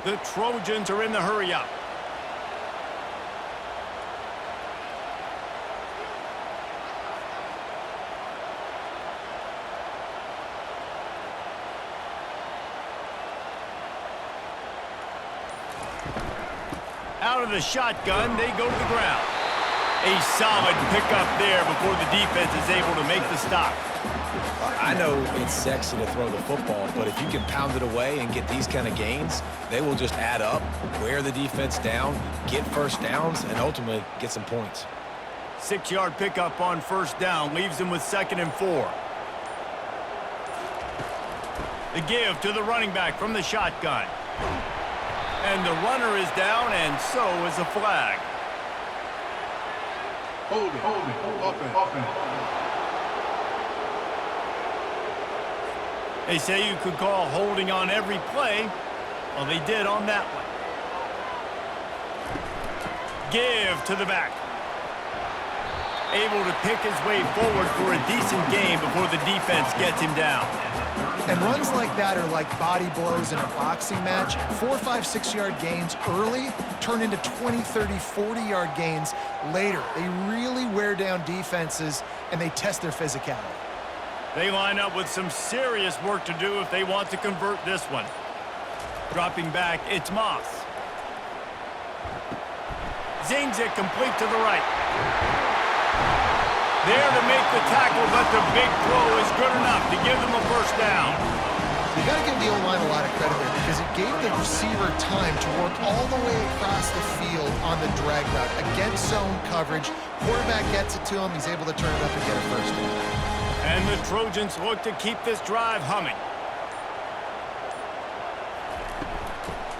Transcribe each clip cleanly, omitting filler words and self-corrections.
The Trojans are in the hurry-up. Out of the shotgun, they go to the ground. A solid pickup there before the defense is able to make the stop. I know it's sexy to throw the football, but if you can pound it away and get these kind of gains, they will just add up, wear the defense down, get first downs, and ultimately get some points. 6-yard pickup on first down leaves them with 2nd and 4. The give to the running back from the shotgun. And the runner is down, and so is a flag. Hold it, offense. They say you could call holding on every play. Well, they did on that one. Give to the back. Able to pick his way forward for a decent gain before the defense gets him down. And runs like that are like body blows in a boxing match. 4, 5, 6-yard gains early turn into 20, 30, 40-yard gains later. They really wear down defenses, and they test their physicality. They line up with some serious work to do if they want to convert this one. Dropping back, it's Moss. Zings it complete to the right. There to make the tackle, but the big throw is good enough to give them a first down. You got to give the O-line a lot of credit there because it gave the receiver time to work all the way across the field on the drag route against zone coverage. Quarterback gets it to him. He's able to turn it up and get a first down. And the Trojans look to keep this drive humming.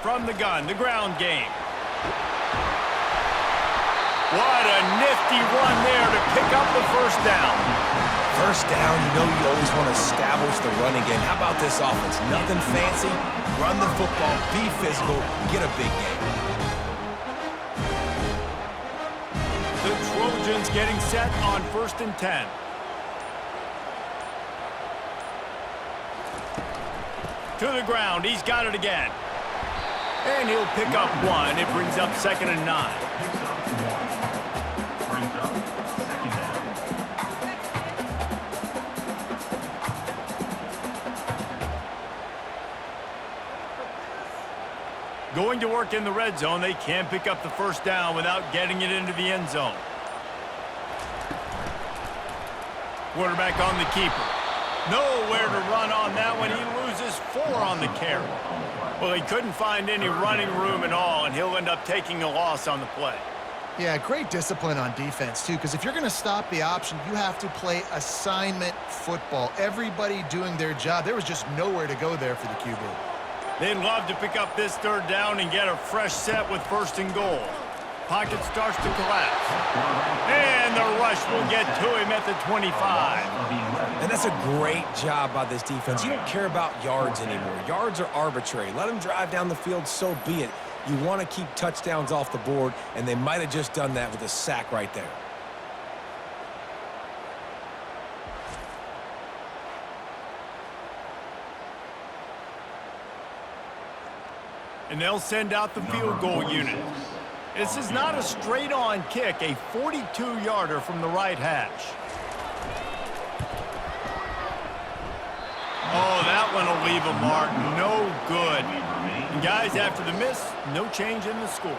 From the gun, the ground game. What a nifty run there to pick up the first down. First down, you know you always want to establish the running game. How about this offense? Nothing fancy. Run the football, be physical, get a big game. The Trojans getting set on 1st and 10. To the ground, he's got it again. And he'll pick up one. It brings up 2nd and 9. Going to work in the red zone, they can't pick up the first down without getting it into the end zone. Quarterback on the keeper. Nowhere to run on that one. He loses 4 on the carry. Well, he couldn't find any running room at all, and he'll end up taking a loss on the play. Yeah, great discipline on defense, too, because if you're going to stop the option, you have to play assignment football. Everybody doing their job. There was just nowhere to go there for the QB. They'd love to pick up this 3rd down and get a fresh set with 1st and goal. Pocket starts to collapse. And the rush will get to him at the 25. And that's a great job by this defense. You don't care about yards anymore. Yards are arbitrary. Let them drive down the field, so be it. You want to keep touchdowns off the board, and they might have just done that with a sack right there. And they'll send out the field goal unit. This is not a straight-on kick, a 42-yarder from the right hash. Oh, that one will leave a mark. No good. And guys, after the miss, no change in the score.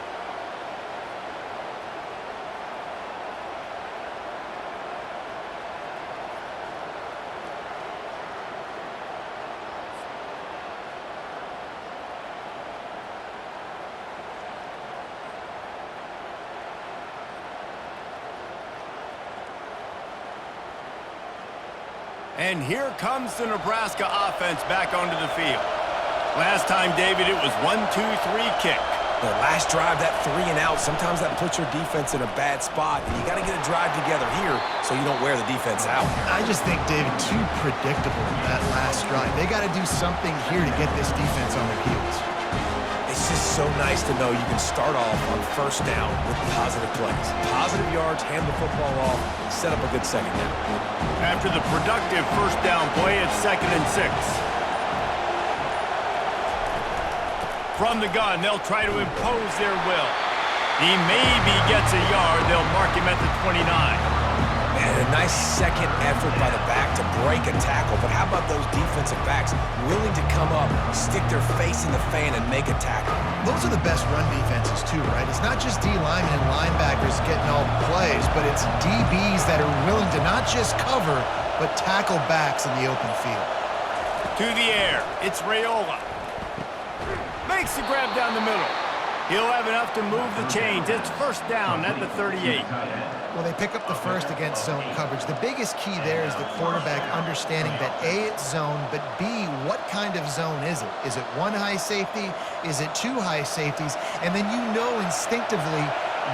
And here comes the Nebraska offense back onto the field. Last time, David, it was 1-2-3 kick. The last drive, that 3 and out, sometimes that puts your defense in a bad spot, and you got to get a drive together here so you don't wear the defense out. I just think, David, too predictable that last drive. They got to do something here to get this defense on their heels. It's just so nice to know you can start off on 1st down with positive plays. Positive yards, hand the football off, set up a good 2nd down. After the productive 1st down play, it's 2nd and 6. From the gun, they'll try to impose their will. He maybe gets a yard. They'll mark him at the 29. And a nice second effort by the back to break a tackle. But how about those defensive backs willing to come up, stick their face in the fan, and make a tackle? Those are the best run defenses too, right? It's not just D linemen and linebackers getting all the plays, but it's DBs that are willing to not just cover, but tackle backs in the open field. To the air, it's Raiola. Makes the grab down the middle. He'll have enough to move the chains. It's first down at the 38. Well, they pick up the first against zone coverage. The biggest key there is the quarterback understanding that A, it's zone, but B, what kind of zone is it? Is it one high safety? Is it two high safeties? And then you know instinctively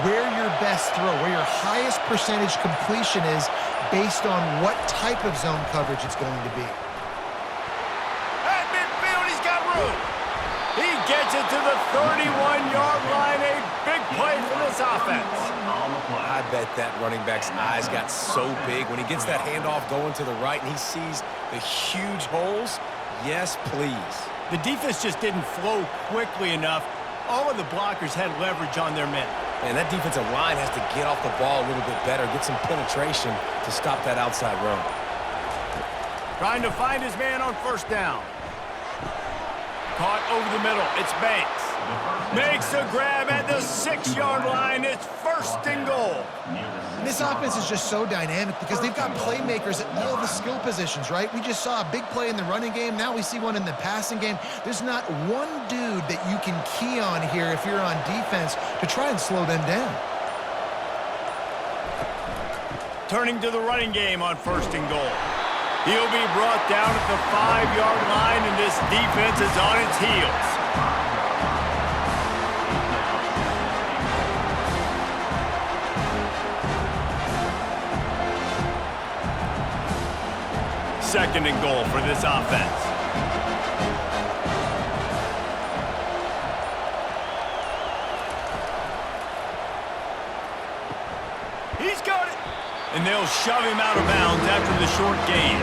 where your best throw, where your highest percentage completion is based on what type of zone coverage it's going to be. At midfield, he's got room. He gets it to the 31-yard line. A big play for this offense. I bet that running back's eyes got so big when he gets that handoff going to the right and he sees the huge holes. Yes, please. The defense just didn't flow quickly enough. All of the blockers had leverage on their men. And that defensive line has to get off the ball a little bit better, get some penetration to stop that outside run. Trying to find his man on first down. Caught over the middle. It's Banks. Makes a grab at the 6-yard line. It's first and goal. This offense is just so dynamic because they've got playmakers at all the skill positions, right? We just saw a big play in the running game. Now we see one in the passing game. There's not one dude that you can key on here if you're on defense to try and slow them down. Turning to the running game on first and goal. He'll be brought down at the 5-yard line, and this defense is on its heels. Second and goal for this offense. He's got it. And they'll shove him out of bounds after the short gain.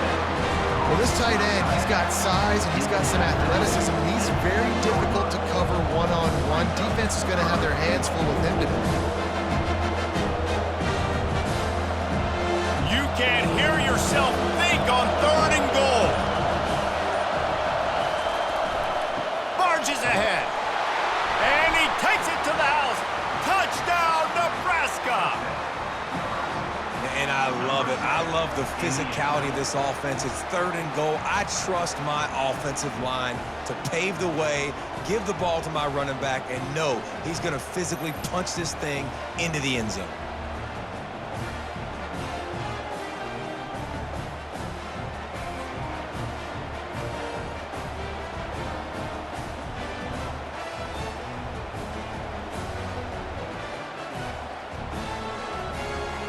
Well, this tight end, he's got size and he's got some athleticism, and he's very difficult to cover one-on-one. Defense is going to have their hands full with him today. You can't hear yourself think on third and goal. Barges ahead. And he takes it to the house. Touchdown, Nebraska. And I love it. I love the physicality of this offense. It's third and goal. I trust my offensive line to pave the way, give the ball to my running back, and know he's going to physically punch this thing into the end zone.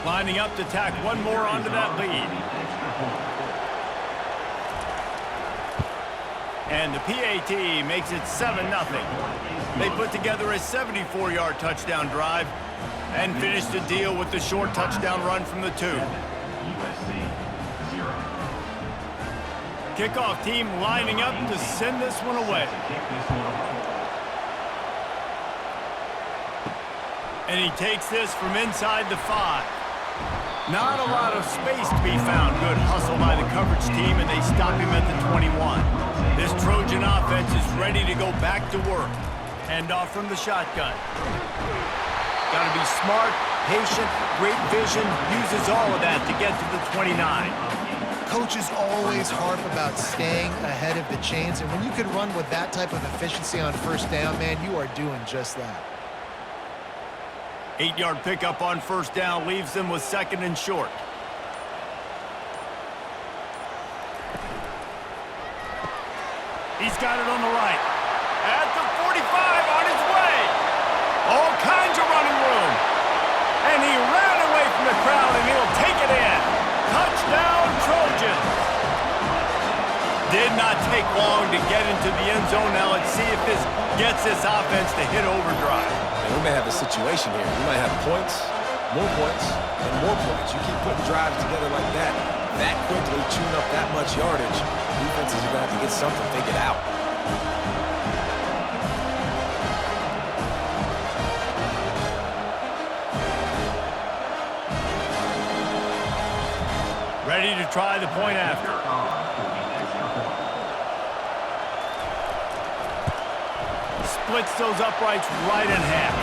Lining up to tack one more onto that lead. And the PAT makes it 7-0. They put together a 74-yard touchdown drive and finished the deal with the short touchdown run from the 2. Kickoff team lining up to send this one away. And he takes this from inside the 5. Not a lot of space to be found. Good hustle by the coverage team, and they stop him at the 21. This Trojan offense is ready to go back to work. Hand off from the shotgun. Got to be smart, patient, great vision. Uses all of that to get to the 29. Coaches always harp about staying ahead of the chains, and when you can run with that type of efficiency on first down, man, you are doing just that. 8-yard pickup on first down leaves them with second and short. He's got it on the right. At the 45, on his way. All kinds of running room. And he ran away from the crowd, and he'll take it in. Touchdown, Trojans. Did not take long to get into the end zone. Now let's see if this gets this offense to hit overdrive. And we may have a situation here. We might have points, and more points. You keep putting drives together like that quickly, chewing up that much yardage, defenses are going to have to get something figured out. try the point after. Splits those uprights right in half.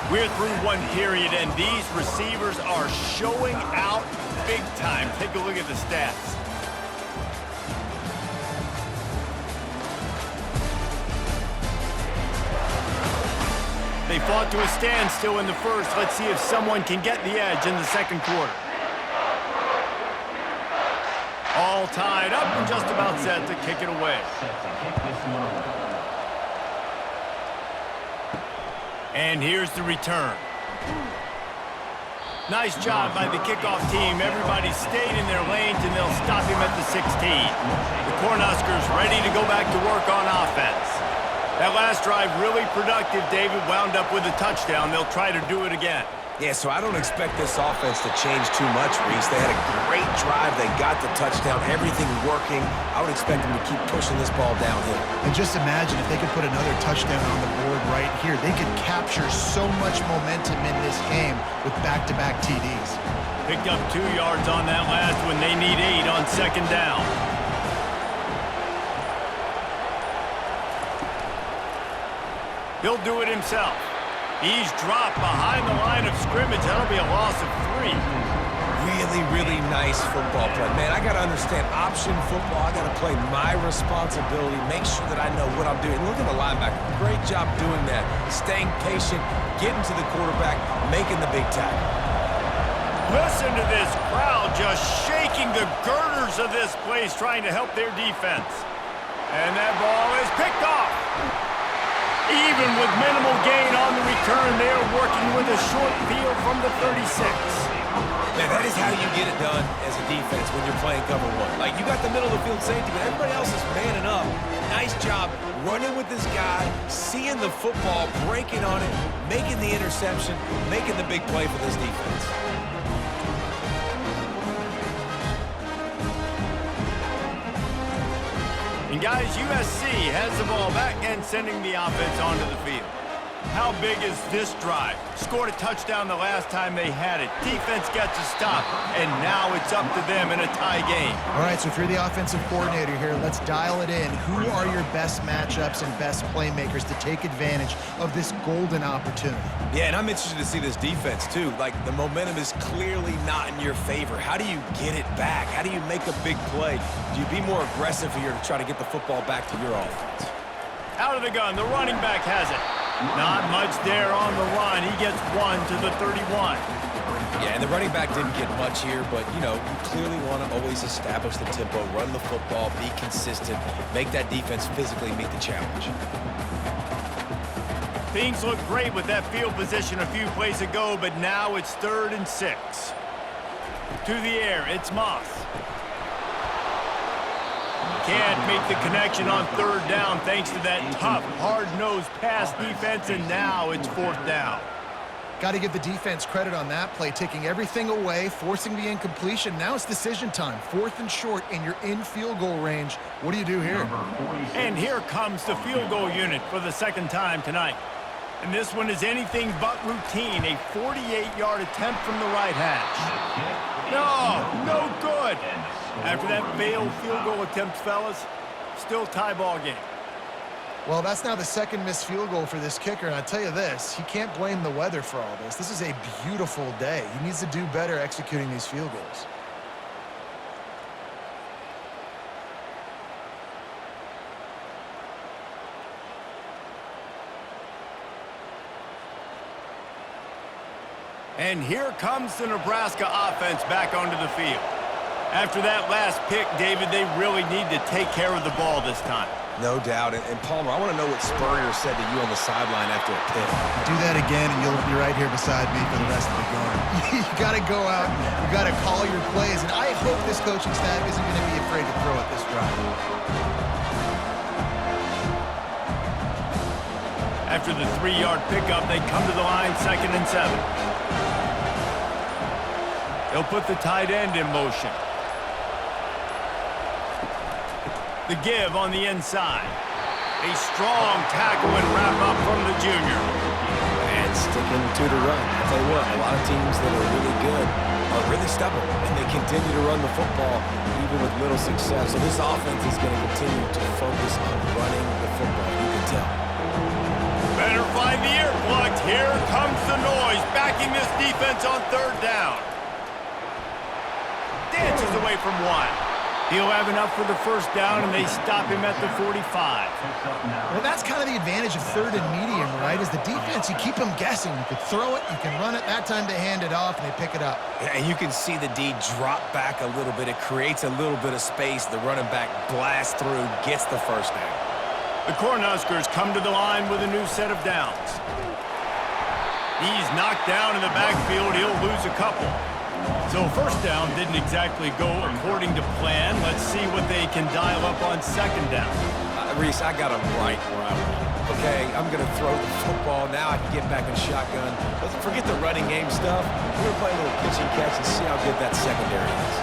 We're through one period, and these receivers are showing out big time. Take a look at the stats. They fought to a standstill in the first. Let's see if someone can get the edge in the second quarter. All tied up and just about set to kick it away. And here's the return. Nice job by the kickoff team. Everybody stayed in their lanes, and they'll stop him at the 16. The Cornhuskers ready to go back to work on offense. That last drive really productive. David wound up with a touchdown. They'll try to do it again. Yeah, so I don't expect this offense to change too much, Reese. They had a great drive. They got the touchdown. Everything working. I would expect them to keep pushing this ball downhill. And just imagine if they could put another touchdown on the board right here. They could capture so much momentum in this game with back-to-back TDs. Picked up 2 yards on that last one. They need 8 on second down. He'll do it himself. He's dropped behind the line of scrimmage. That'll be a loss of 3. Really, really nice football play. Man, I got to understand option football. I got to play my responsibility, make sure that I know what I'm doing. Look at the linebacker. Great job doing that. Staying patient, getting to the quarterback, making the big tackle. Listen to this crowd just shaking the girders of this place, trying to help their defense. And that ball is picked off. Even with minimal gain on the return, they're working with a short field from the 36. Man, that is how you get it done as a defense when you're playing cover 1. Like, you got the middle of the field safety, but everybody else is manning up. Nice job running with this guy, seeing the football, breaking on it, making the interception, making the big play for this defense. And guys, USC has the ball back and sending the offense onto the field. How big is this drive? Scored a touchdown the last time they had it. Defense gets a stop, and now it's up to them in a tie game. All right, so if you're the offensive coordinator here, let's dial it in. Who are your best matchups and best playmakers to take advantage of this golden opportunity? Yeah, and I'm interested to see this defense, too. Like, the momentum is clearly not in your favor. How do you get it back? How do you make a big play? Do you be more aggressive here to try to get the football back to your offense? Out of the gun, the running back has it. Not much there on the run. He gets 1 to the 31. Yeah, and the running back didn't get much here, but, you know, you clearly want to always establish the tempo, run the football, be consistent, make that defense physically meet the challenge. Things look great with that field position a few plays ago, but now it's 3rd and 6. To the air, it's Moss. Can't make the connection on 3rd down thanks to that tough, hard-nosed pass defense, and now it's 4th down. Got to give the defense credit on that play, taking everything away, forcing the incompletion. Now it's decision time. 4th and short, and you're in field goal range. What do you do here? And here comes the field goal unit for the 2nd time tonight. And this one is anything but routine. A 48-yard attempt from the right hash. No good. After that failed field goal attempt, fellas, still tie ball game. Well, that's now the 2nd missed field goal for this kicker, and I tell you this, he can't blame the weather for all this. This is a beautiful day. He needs to do better executing these field goals. And here comes the Nebraska offense back onto the field. After that last pick, David, they really need to take care of the ball this time. No doubt. And Palmer, I want to know what Spurrier said to you on the sideline after a pick. Do that again, and you'll be right here beside me for the rest of the game. You got to go out, you got to call your plays, and I hope this coaching staff isn't going to be afraid to throw at this drive. After the 3-yard pickup, they come to the line, 2nd and 7. They'll put the tight end in motion. The give on the inside. A strong tackle and wrap up from the junior. And sticking to the run. I'll tell you what, a lot of teams that are really good are really stubborn, and they continue to run the football even with little success. So this offense is going to continue to focus on running the football. You can tell. Better find the earplugs. Here comes the noise, backing this defense on third down. Dances away from one. He'll have enough for the first down, and they stop him at the 45. Well, that's kind of the advantage of third and medium, right? Is the defense, you keep them guessing. You could throw it, you can run it. That time they hand it off, and they pick it up. Yeah, and you can see the D drop back a little bit. It creates a little bit of space. The running back blasts through, gets the first down. The Cornhuskers come to the line with a new set of downs. He's knocked down in the backfield. He'll lose a couple. So first down didn't exactly go according to plan. Let's see what they can dial up on second down. Reese, I got him right where I want him. Okay, I'm going to throw the football. Now I can get back in shotgun. Let's forget the running game stuff. We're going to play a little pitch and catch and see how good that secondary is.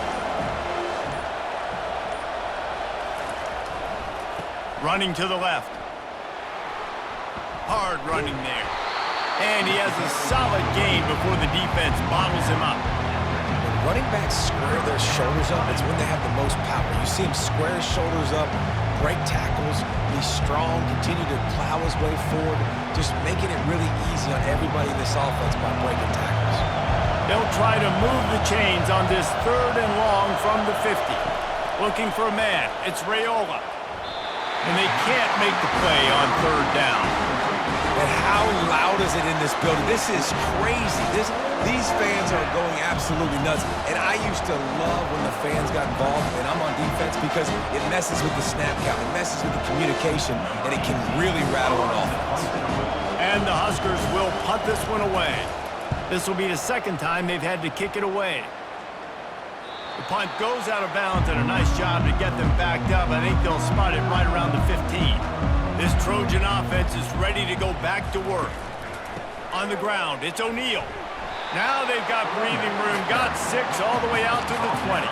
Running to the left. Hard running there. And he has a solid gain before the defense bottles him up. Running backs square their shoulders up. It's when they have the most power. You see him square his shoulders up, break tackles, be strong, continue to plow his way forward, just making it really easy on everybody in this offense by breaking tackles. They'll try to move the chains on this third and long from the 50. Looking for a man. It's Raiola. And they can't make the play on third down. And how loud is it in this building? This is crazy. These fans are going absolutely nuts. And I used to love when the fans got involved, and I'm on defense, because it messes with the snap count, it messes with the communication, and it can really rattle an offense. And the Huskers will punt this one away. This will be the second time they've had to kick it away. The punt goes out of bounds, and a nice job to get them backed up. I think they'll spot it right around the 15. This Trojan offense is ready to go back to work. On the ground, it's O'Neal. Now they've got breathing room, got 6 all the way out to the 20.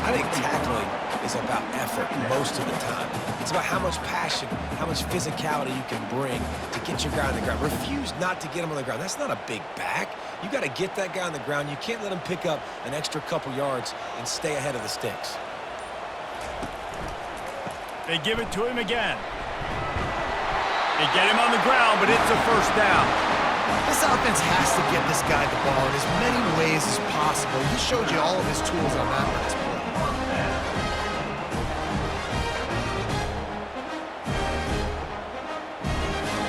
I think tackling is about effort most of the time. It's about how much passion, how much physicality you can bring to get your guy on the ground. Refuse not to get him on the ground. That's not a big back. You got to get that guy on the ground. You can't let him pick up an extra couple yards and stay ahead of the sticks. They give it to him again. They get him on the ground, but it's a first down. This offense has to get this guy the ball in as many ways as possible. He showed you all of his tools on that last play.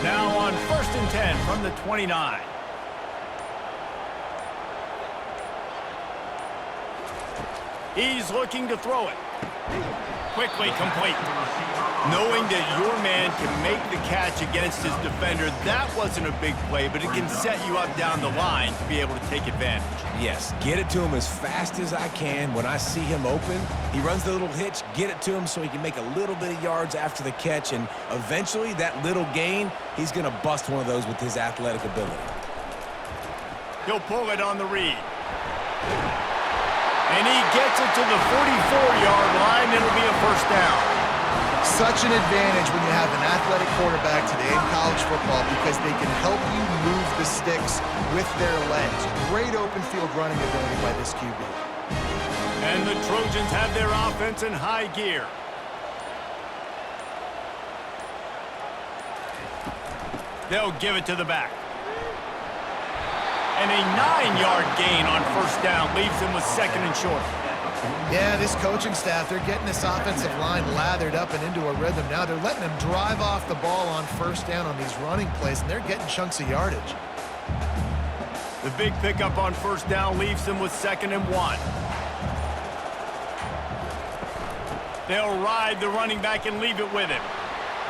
Now on 1st and 10 from the 29. He's looking to throw it. Quickly complete. Knowing that your man can make the catch against his defender, that wasn't a big play, but it can set you up down the line to be able to take advantage. Yes, get it to him as fast as I can. When I see him open, he runs the little hitch, get it to him so he can make a little bit of yards after the catch, and eventually that little gain, he's going to bust one of those with his athletic ability. He'll pull it on the read. And he gets it to the 44-yard line. It'll be a first down. Such an advantage when you have an athletic quarterback today in college football, because they can help you move the sticks with their legs. Great open field running ability by this QB. And the Trojans have their offense in high gear. They'll give it to the back. And a 9-yard gain on first down leaves them with 2nd and short. Yeah, this coaching staff, they're getting this offensive line lathered up and into a rhythm now. They're letting them drive off the ball on first down on these running plays, and they're getting chunks of yardage. The big pickup on first down leaves them with 2nd and 1. They'll ride the running back and leave it with him.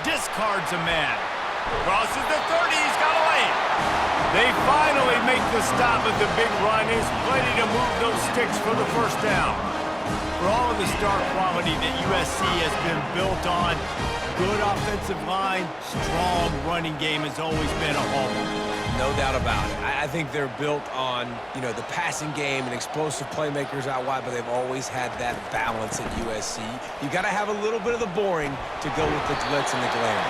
Discards a man. Crosses the 30, he's got away. They finally make the stop, but the big run is plenty to move those sticks for the first down. For all of the star quality that USC has been built on, good offensive line, strong running game has always been a hallmark. No doubt about it. I think they're built on, the passing game and explosive playmakers out wide, but they've always had that balance at USC. You got to have a little bit of the boring to go with the glitz and the glamour.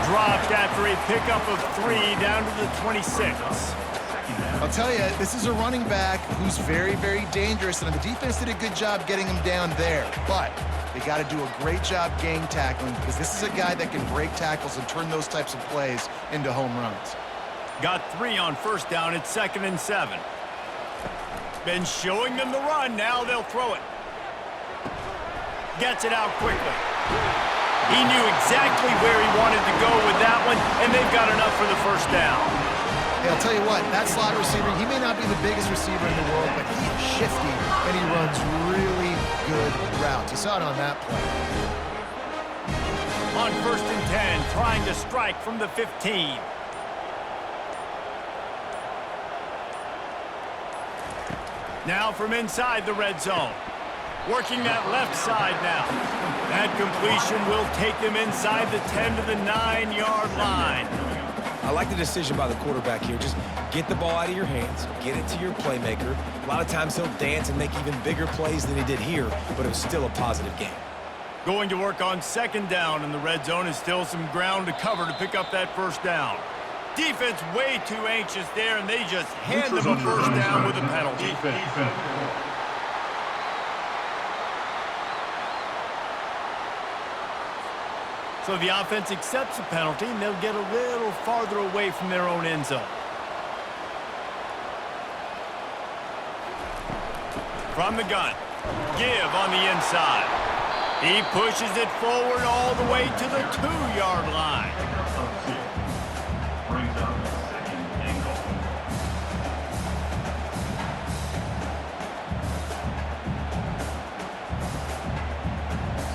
Dropped after a pickup of 3 down to the 26. I'll tell you, this is a running back who's very, very dangerous, and the defense did a good job getting him down there. But they got to do a great job gang tackling because this is a guy that can break tackles and turn those types of plays into home runs. Got 3 on first down at 2nd and 7. Been showing them the run. Now they'll throw it. Gets it out quickly. He knew exactly where he wanted to go with that one, and they've got enough for the first down. Hey, I'll tell you what, that slot receiver, he may not be the biggest receiver in the world, but he is shifty, and he runs really good routes. You saw it on that play. On 1st and 10, trying to strike from the 15. Now from inside the red zone. Working that left side now. That completion will take them inside the 10 to the 9-yard line. I like the decision by the quarterback here. Just get the ball out of your hands, get it to your playmaker. A lot of times he'll dance and make even bigger plays than he did here, but it was still a positive game. Going to work on 2nd down in the red zone is still some ground to cover to pick up that first down. Defense way too anxious there, and they just hand them a first down with a penalty. So the offense accepts the penalty, and they'll get a little farther away from their own end zone. From the gun, give on the inside. He pushes it forward all the way to the 2-yard line.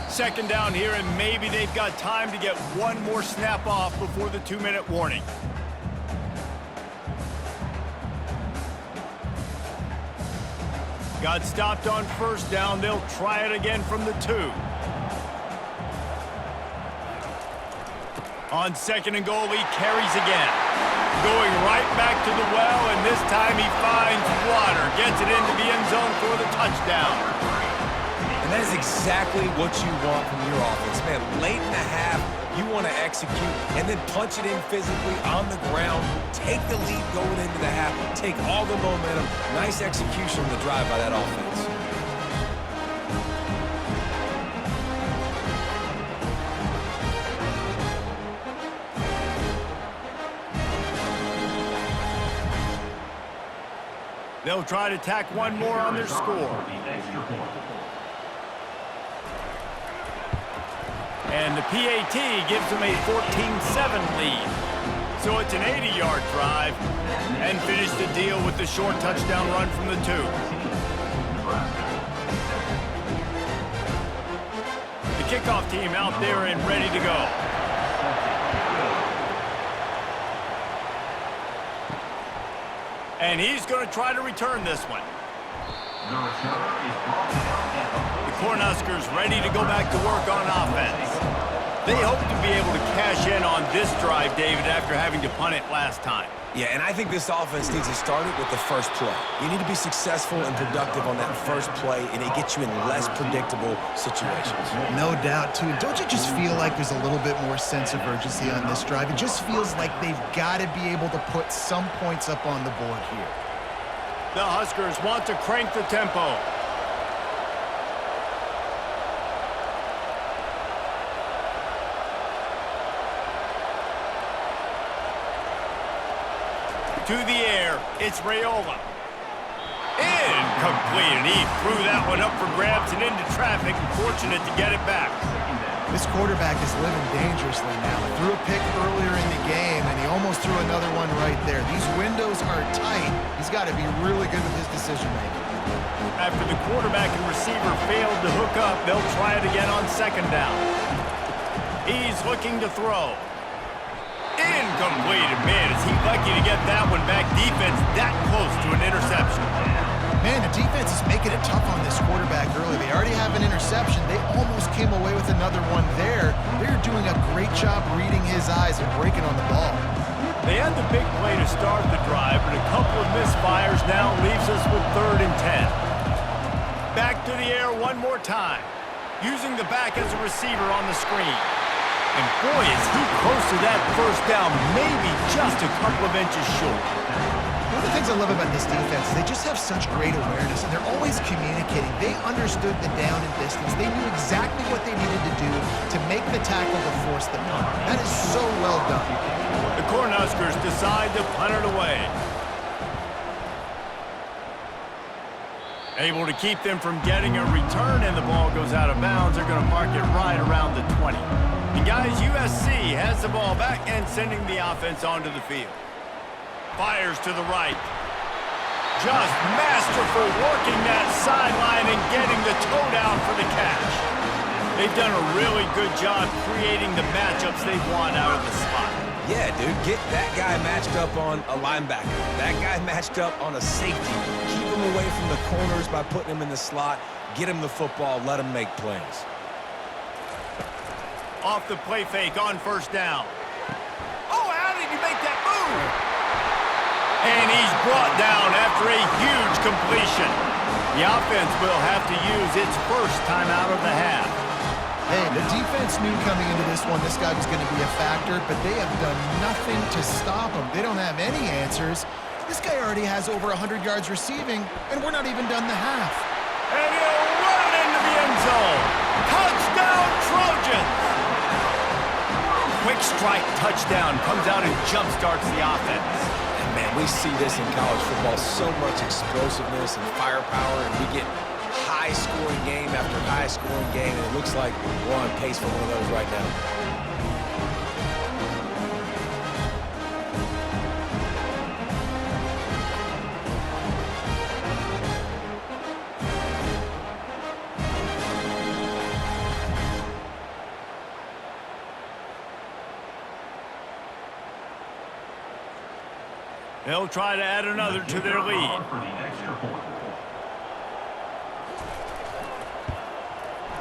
Second down here, and maybe they've got time to get one more snap off before the 2-minute warning. Got stopped on first down. They'll try it again from the 2. On 2nd and goal, he carries again. Going right back to the well, and this time he finds water. Gets it into the end zone for the touchdown. And that is exactly what you want from your offense. Man, late in the half, you want to execute and then punch it in physically on the ground, take the lead going into the half, take all the momentum. Nice execution on the drive by that offense. They'll try to tack one more on their score. And the PAT gives them a 14-7 lead. So it's an 80-yard drive, and finish the deal with the short touchdown run from the 2. The kickoff team out there and ready to go. And he's going to try to return this one. The Cornhuskers ready to go back to work on offense. They hope to be able to cash in on this drive, David, after having to punt it last time. Yeah, and I think this offense needs to start it with the first play. You need to be successful and productive on that first play, and it gets you in less predictable situations. No doubt, too. Don't you just feel like there's a little bit more sense of urgency on this drive? It just feels like they've got to be able to put some points up on the board here. The Huskers want to crank the tempo. To the air, it's Raiola. Incomplete, and he threw that one up for grabs and into traffic, and fortunate to get it back. This quarterback is living dangerously now. He threw a pick earlier in the game, and he almost threw another one right there. These windows are tight. He's got to be really good with his decision-making. After the quarterback and receiver failed to hook up, they'll try it again on 2nd down. He's looking to throw. Incomplete, and man, is he lucky to get that one back. Defense that close to an interception. Man, the defense is making it tough on this quarterback early. They already have an interception. They almost came away with another one there. They're doing a great job reading his eyes and breaking on the ball. They had the big play to start the drive, but a couple of misfires now leaves us with 3rd and 10. Back to the air one more time, using the back as a receiver on the screen. And boy, is he close to that first down, maybe just a couple of inches short. One of the things I love about this defense is they just have such great awareness, and they're always communicating. They understood the down and distance. They knew exactly what they needed to do to make the tackle to force the punt. That is so well done. The Cornhuskers decide to punt it away. Able to keep them from getting a return, and the ball goes out of bounds. They're going to mark it right around the 20. And guys, USC has the ball back and sending the offense onto the field. Fires to the right. Just masterful working that sideline and getting the toe down for the catch. They've done a really good job creating the matchups they want out of the slot. Yeah, dude, get that guy matched up on a linebacker. That guy matched up on a safety. Keep him away from the corners by putting him in the slot. Get him the football. Let him make plays. Off the play fake on first down. Oh, how did he make that move? And he's brought down after a huge completion. The offense will have to use its first timeout of the half. Hey, the defense knew coming into this one this guy was going to be a factor, but they have done nothing to stop him. They don't have any answers. This guy already has over 100 yards receiving, and we're not even done the half. And he'll run it into the end zone. Touchdown, Trojans! Quick strike touchdown comes out and jumpstarts the offense. And man, we see this in college football, so much explosiveness and firepower, and we get high-scoring game after high-scoring game, and it looks like we're on pace for one of those right now. They'll try to add another to their lead.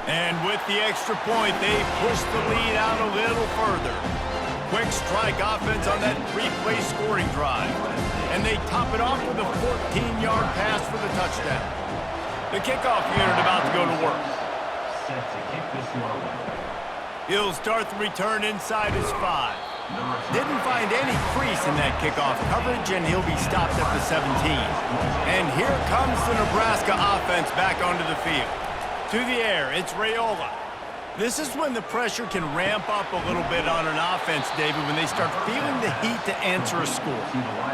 And with the extra point, they push the lead out a little further. Quick strike offense on that 3-play scoring drive. And they top it off with a 14-yard pass for the touchdown. The kickoff unit about to go to work. He'll start the return inside his 5. Didn't find any crease in that kickoff coverage, and he'll be stopped at the 17. And here comes the Nebraska offense back onto the field. To the air, it's Raiola. This is when the pressure can ramp up a little bit on an offense, David, when they start feeling the heat to answer a score.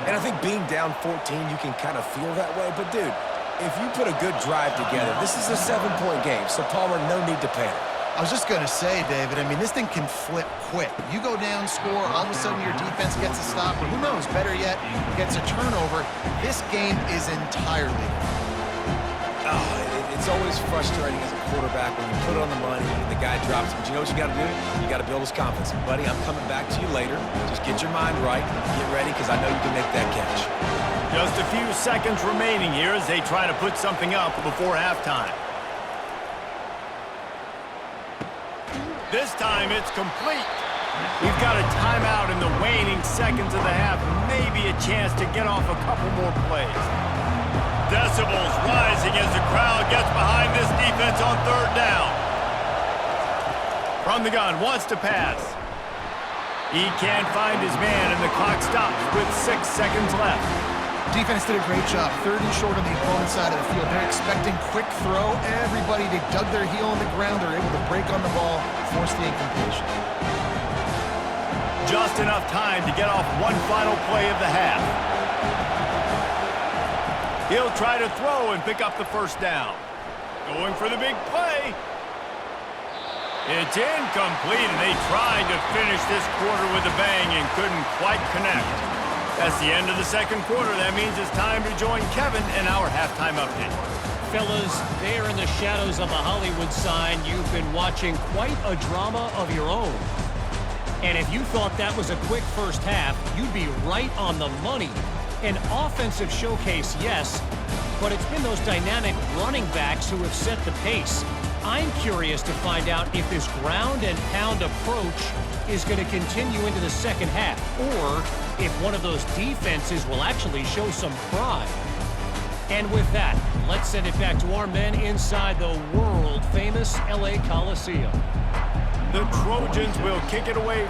And I think being down 14, you can kind of feel that way. But, dude, if you put a good drive together, this is a 7-point game, so Palmer, no need to panic. I was just going to say, David, I mean, this thing can flip quick. You go down, score, all of a sudden your defense gets a stop, or who knows, better yet, gets a turnover. This game is entirely different. It's always frustrating as a quarterback when you put it on the money and the guy drops it. But you know what you got to do? You got to build his confidence. Buddy, I'm coming back to you later. Just get your mind right. Get ready, because I know you can make that catch. Just a few seconds remaining here as they try to put something up before halftime. This time it's complete. We've got a timeout in the waning seconds of the half. Maybe a chance to get off a couple more plays. Decibels rising as the crowd gets behind this defense on 3rd down. From the gun, wants to pass. He can't find his man, and the clock stops with 6 seconds left. Defense did a great job. 3rd and short on the opponent's side of the field. They're expecting quick throw. Everybody, they dug their heel on the ground. They're able to break on the ball, force the incompletion. Just enough time to get off one final play of the half. He'll try to throw and pick up the first down. Going for the big play. It's incomplete, and they tried to finish this quarter with a bang and couldn't quite connect. That's the end of the second quarter. That means it's time to join Kevin in our halftime update. Fellas, there in the shadows of the Hollywood sign, you've been watching quite a drama of your own. And if you thought that was a quick first half, you'd be right on the money. An offensive showcase, yes, but it's been those dynamic running backs who have set the pace. I'm curious to find out if this ground and pound approach is going to continue into the second half, or if one of those defenses will actually show some pride. And with that, let's send it back to our men inside the world-famous LA Coliseum. The Trojans will kick it away